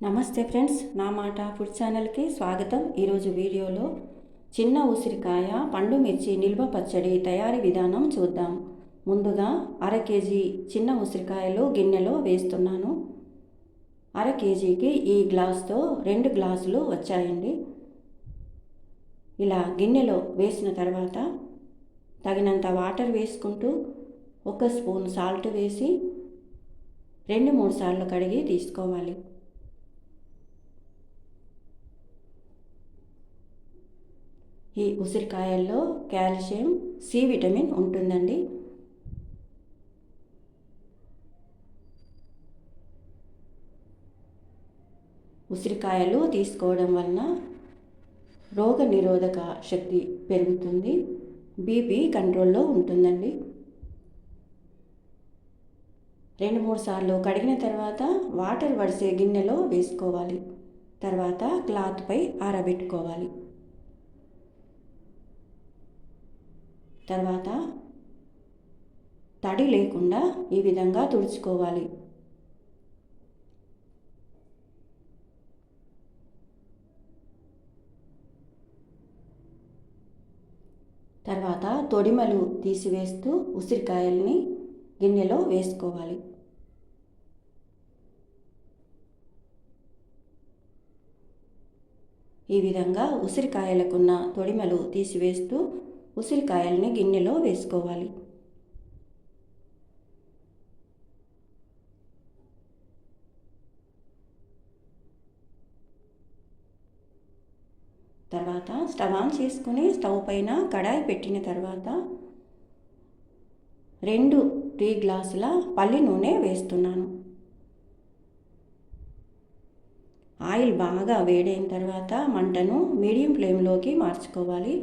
నమస్తే ఫ్రెండ్స్, నా మాట ఫుడ్ ఛానల్కి స్వాగతం. ఈరోజు వీడియోలో చిన్న ఉసిరికాయ పండు మిర్చి నిల్వ పచ్చడి తయారీ విధానం చూద్దాం. ముందుగా అర కేజీ చిన్న ఉసిరికాయలు గిన్నెలో వేస్తున్నాను. అర కేజీకి ఈ గ్లాస్తో 2 గ్లాసులు వచ్చాయండి. ఇలా గిన్నెలో వేసిన తర్వాత తగినంత వాటర్ వేసుకుంటూ 1 స్పూన్ సాల్ట్ వేసి 2-3 సార్లు కడిగి తీసుకోవాలి. ఈ ఉసిరికాయల్లో కాల్షియం, సి విటమిన్ ఉంటుందండి. ఉసిరికాయలు తీసుకోవడం వలన రోగ నిరోధక శక్తి పెరుగుతుంది, బీపీ కంట్రోల్లో ఉంటుందండి. 2-3 సార్లు కడిగిన తర్వాత వాటర్ వడిసే గిన్నెలో వేసుకోవాలి. తర్వాత క్లాత్పై ఆరబెట్టుకోవాలి. తర్వాత తడి లేకుండా ఈ విధంగా తుడుచుకోవాలి. తర్వాత తొడిమలు తీసివేస్తూ ఉసిరికాయల్ని గిన్నెలో వేసుకోవాలి. ఈ విధంగా ఉసిరికాయలకున్న తొడిమలు తీసివేస్తూ ఉసిరికాయల్ని గిన్నెలో వేసుకోవాలి. తర్వాత స్టవ్ ఆన్ చేసుకుని స్టవ్ పైన కడాయి పెట్టిన తర్వాత 2 టీ గ్లాసుల పల్లి నూనె వేస్తున్నాను. ఆయిల్ బాగా వేడైన తర్వాత మంటను మీడియం ఫ్లేమ్లోకి మార్చుకోవాలి.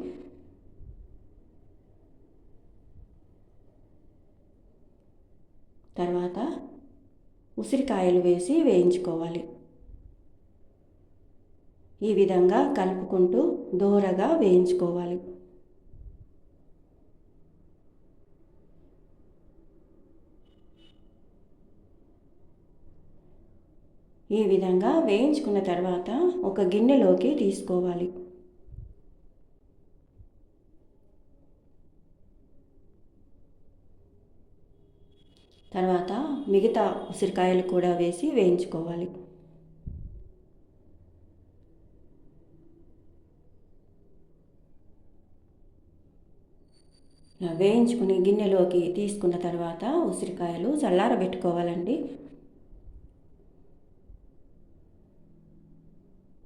తర్వాత ఉసిరికాయలు వేసి వేయించుకోవాలి. ఈ విధంగా కలుపుకుంటూ దోరగా వేయించుకోవాలి. ఈ విధంగా వేయించుకున్న తర్వాత ఒక గిన్నెలోకి తీసుకోవాలి. తర్వాత మిగతా ఉసిరికాయలు కూడా వేసి వేయించుకోవాలి. వేయించుకుని గిన్నెలోకి తీసుకున్న తర్వాత ఉసిరికాయలు చల్లారబెట్టుకోవాలండి.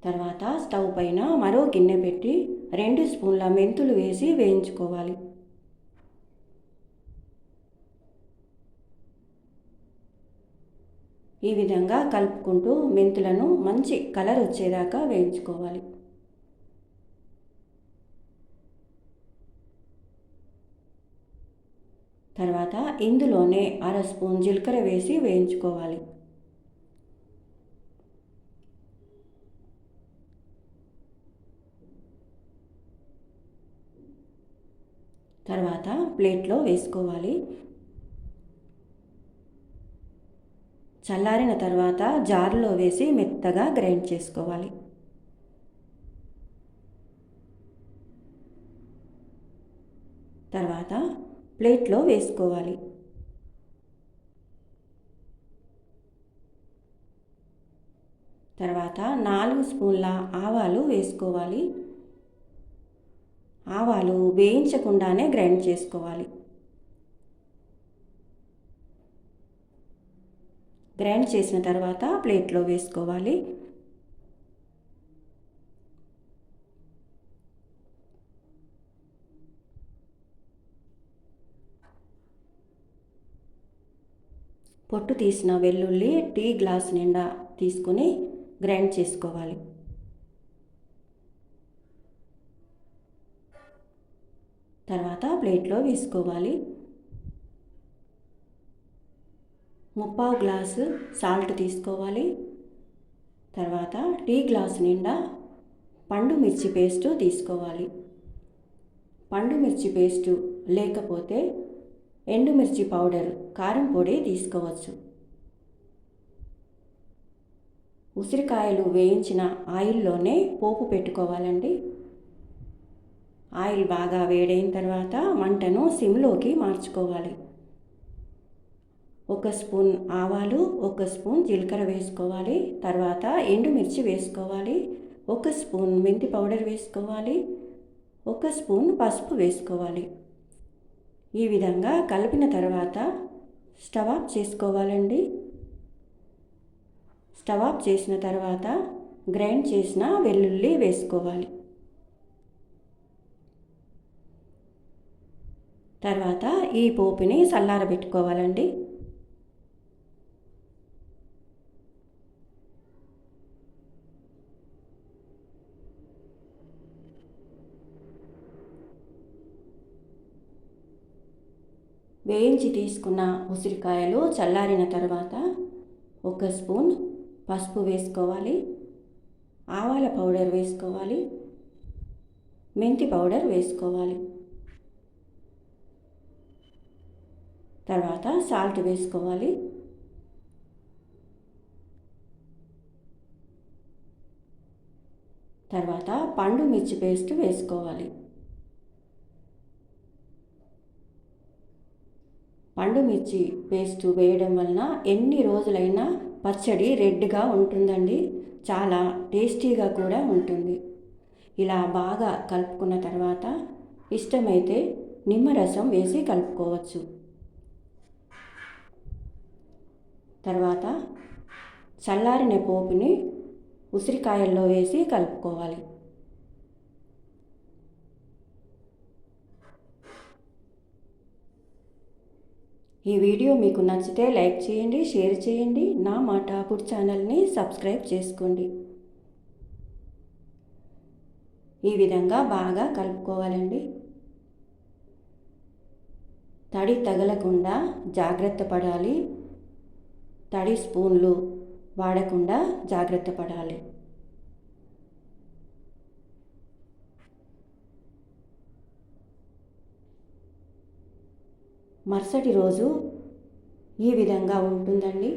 తర్వాత స్టవ్ పైన మరో గిన్నె పెట్టి 2 స్పూన్ల మెంతులు వేసి వేయించుకోవాలి. ఈ విధంగా కలుపుకుంటూ మెంతులను మంచి కలర్ వచ్చేదాకా వేయించుకోవాలి. తర్వాత ఇందులోనే అర స్పూన్ జీలకర్ర వేసి వేయించుకోవాలి. తర్వాత ప్లేట్లో వేసుకోవాలి. చల్లారిన తర్వాత జార్లో వేసి మెత్తగా గ్రైండ్ చేసుకోవాలి. తర్వాత ప్లేట్లో వేసుకోవాలి. తర్వాత 4 స్పూన్ల ఆవాలు వేసుకోవాలి. ఆవాలు వేయించకుండానే గ్రైండ్ చేసుకోవాలి. గ్రైండ్ చేసిన తర్వాత ప్లేట్లో వేసుకోవాలి. పొట్టు తీసిన వెల్లుల్లి టీ గ్లాస్ నిండా తీసుకుని గ్రైండ్ చేసుకోవాలి. తర్వాత ప్లేట్లో వేసుకోవాలి. 3/4 గ్లాసు సాల్ట్ తీసుకోవాలి. తర్వాత టీ గ్లాస్ నిండా పండు మిర్చి పేస్టు తీసుకోవాలి. పండు మిర్చి పేస్టు లేకపోతే ఎండుమిర్చి పౌడర్, కారం పొడి తీసుకోవచ్చు. ఉసిరికాయలు వేయించిన ఆయిల్లోనే పోపు పెట్టుకోవాలండి. ఆయిల్ బాగా వేడైన తర్వాత మంటను సిమ్లోకి మార్చుకోవాలి. 1 స్పూన్ ఆవాలు, 1 స్పూన్ జీలకర్ర వేసుకోవాలి. తర్వాత ఎండుమిర్చి వేసుకోవాలి. 1 స్పూన్ మెంతి పౌడర్ వేసుకోవాలి. 1 స్పూన్ పసుపు వేసుకోవాలి. ఈ విధంగా కలిపిన తర్వాత స్టవ్ ఆఫ్ చేసుకోవాలండి. స్టవ్ ఆఫ్ చేసిన తర్వాత గ్రైండ్ చేసిన వెల్లుల్లి వేసుకోవాలి. తర్వాత ఈ పోపుని చల్లారబెట్టుకోవాలండి. వేయించి తీసుకున్న ఉసిరికాయలు చల్లారిన తర్వాత 1 స్పూన్ పసుపు వేసుకోవాలి. ఆవాల పౌడర్ వేసుకోవాలి. మెంతి పౌడర్ వేసుకోవాలి. తర్వాత సాల్ట్ వేసుకోవాలి. తర్వాత పండు మిర్చి పేస్ట్ వేసుకోవాలి. పండు మిర్చి పేస్ట్ వేయడం వలన ఎన్ని రోజులైనా పచ్చడి రెడ్గా ఉంటుందండి. చాలా టేస్టీగా కూడా ఉంటుంది. ఇలా బాగా కలుపుకున్న తర్వాత ఇష్టమైతే నిమ్మరసం వేసి కలుపుకోవచ్చు. తర్వాత చల్లారిన పోపుని ఉసిరికాయల్లో వేసి కలుపుకోవాలి. ఈ వీడియో మీకు నచ్చితే లైక్ చేయండి, షేర్ చేయండి. నా మాట ఫుడ్ ఛానల్ని సబ్స్క్రైబ్ చేసుకోండి. ఈ విధంగా బాగా కలుపుకోవాలండి. తడి తగలకుండా జాగ్రత్త పడాలి. తడి స్పూన్లు వాడకుండా జాగ్రత్త పడాలి. మరుసటి రోజు ఈ విధంగా ఉంటుందండి.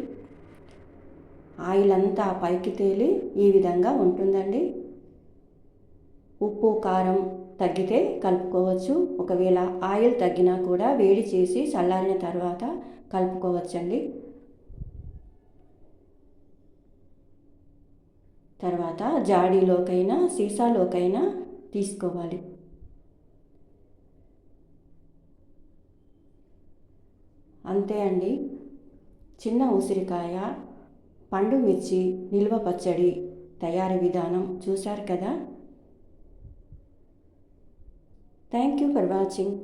ఆయిల్ అంతా పైకి తేలి ఈ విధంగా ఉంటుందండి. ఉప్పు కారం తగ్గితే కలుపుకోవచ్చు. ఒకవేళ ఆయిల్ తగ్గినా కూడా వేడి చేసి చల్లారిన తర్వాత కలుపుకోవచ్చండి. తర్వాత జాడీలోకైనా సీసాలోకైనా తీసుకోవాలి. అంతే అండి. చిన్న ఉసిరికాయ పండు మిర్చి నిల్వ పచ్చడి తయారీ విధానం చూశారు కదా. Thank you for watching.